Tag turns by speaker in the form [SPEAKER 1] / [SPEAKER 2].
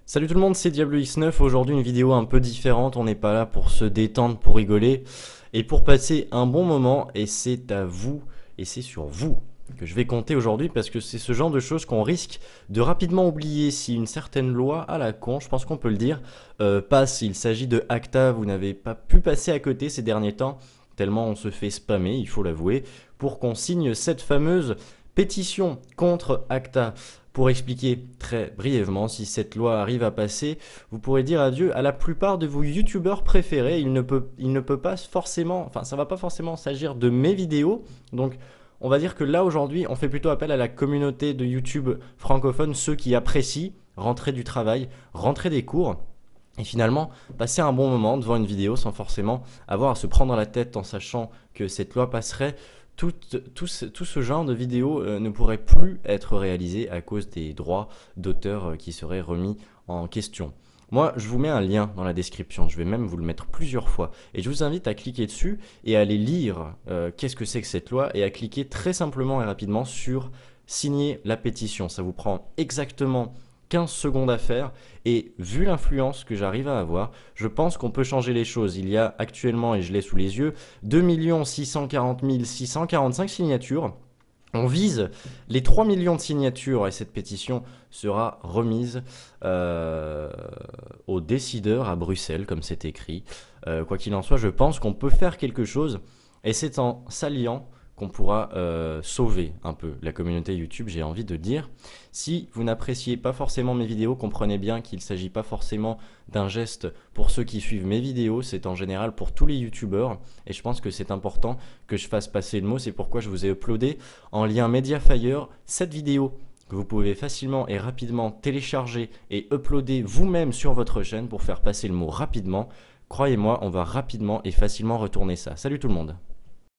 [SPEAKER 1] Salut tout le monde, c'est Diablo X9. Aujourd'hui, une vidéo un peu différente. On n'est pas là pour se détendre, pour rigoler et pour passer un bon moment. Et c'est à vous, et c'est sur vous que je vais compter aujourd'hui parce que c'est ce genre de choses qu'on risque de rapidement oublier si une certaine loi à la con, je pense qu'on peut le dire, passe. Il s'agit de ACTA. Vous n'avez pas pu passer à côté ces derniers temps, tellement on se fait spammer, il faut l'avouer, pour qu'on signe cette fameuse pétition contre ACTA. Pour expliquer très brièvement, si cette loi arrive à passer, vous pourrez dire adieu à la plupart de vos youtubeurs préférés. Il ne peut pas forcément, enfin ça va pas forcément s'agir de mes vidéos. Donc on va dire que là aujourd'hui, on fait plutôt appel à la communauté de YouTube francophone, ceux qui apprécient rentrer du travail, rentrer des cours. Et finalement, passer un bon moment devant une vidéo sans forcément avoir à se prendre la tête en sachant que cette loi passerait. Tout ce genre de vidéos ne pourrait plus être réalisé à cause des droits d'auteur qui seraient remis en question. Moi, je vous mets un lien dans la description, je vais même vous le mettre plusieurs fois. Et je vous invite à cliquer dessus et à aller lire qu'est-ce que c'est que cette loi et à cliquer très simplement et rapidement sur signer la pétition. Ça vous prend exactement 15 secondes à faire et vu l'influence que j'arrive à avoir, je pense qu'on peut changer les choses. Il y a actuellement, et je l'ai sous les yeux, 2 640 645 signatures. On vise les 3 millions de signatures et cette pétition sera remise aux décideurs à Bruxelles, comme c'est écrit. Quoi qu'il en soit, je pense qu'on peut faire quelque chose et c'est en s'alliant qu'on pourra sauver un peu la communauté YouTube, j'ai envie de dire. Si vous n'appréciez pas forcément mes vidéos, comprenez bien qu'il ne s'agit pas forcément d'un geste pour ceux qui suivent mes vidéos, c'est en général pour tous les YouTubeurs et je pense que c'est important que je fasse passer le mot, c'est pourquoi je vous ai uploadé en lien Mediafire cette vidéo que vous pouvez facilement et rapidement télécharger et uploader vous-même sur votre chaîne pour faire passer le mot rapidement. Croyez-moi, on va rapidement et facilement retourner ça. Salut tout le monde!